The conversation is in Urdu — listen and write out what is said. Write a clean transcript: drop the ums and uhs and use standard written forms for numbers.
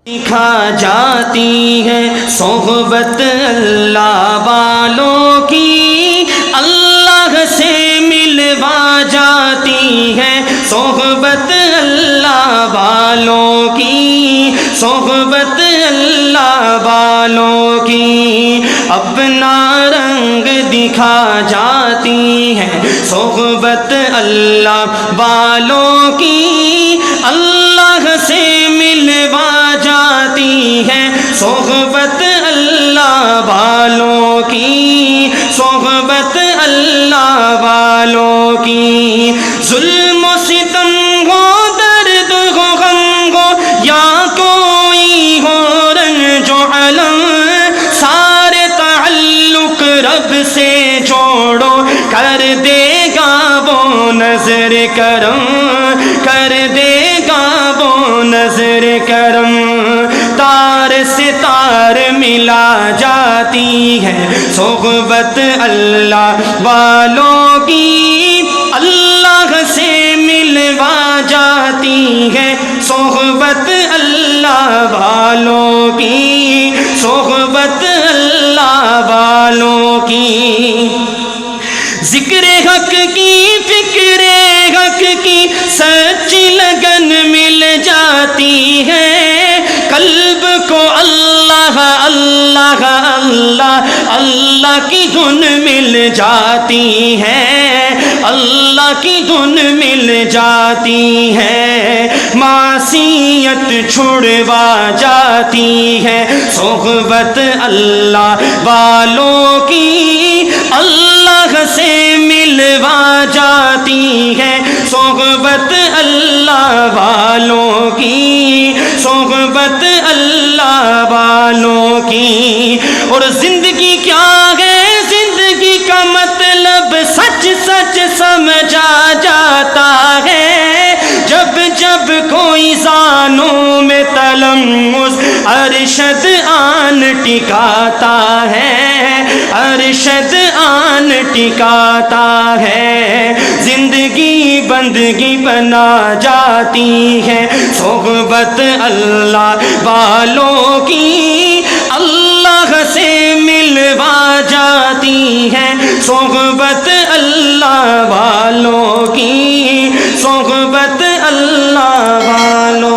دکھا جاتی ہے صحبت اللہ والوں کی، اللہ سے ملوا جاتی ہے صحبت اللہ والوں کی، صحبت اللہ والوں کی، اپنا رنگ دکھا جاتی ہے صحبت اللہ والوں کی، اللہ سے ملوا جاتی ہے صحبت اللہ والوں کی، صحبت اللہ والوں کی، ظلم و ستم ہو، درد ہو، غم ہو، یا کوئی ہو رنج و علم، سارے تعلق رب سے جوڑو، کر دے گا وہ نظر کرم، کر دے گا وہ نظر کرم، تار سے تار ملا جاتی ہے صحبت اللہ والوں کی، اللہ سے ملوا جاتی ہے صحبت اللہ والوں کی، صحبت اللہ والوں کی، ذکر حق کی، فکر حق کی سچی لگن مل جاتی ہے، قلب کو اللہ اللہ اللہ اللہ کی دھن مل جاتی ہے، اللہ کی دھن مل جاتی ہے، معصیت چھڑوا جاتی ہے صحبت اللہ والوں کی، اللہ سے ملوا جاتی ہے صحبت اللہ والوں کی، صحبت اللہ والوں کی، اور زندگی کیا ہے، زندگی کا مطلب سچ سچ سمجھا جاتا ہے، جب جب کوئی زانوں میں تلمس ارشد آن ٹکاتا ہے، ارشد آن ٹکاتا ہے، زندگی بندگی بنا جاتی ہے صحبت اللہ والوں کی، اللہ سے ملوا جاتی ہے صحبت اللہ والوں کی، صحبت اللہ والوں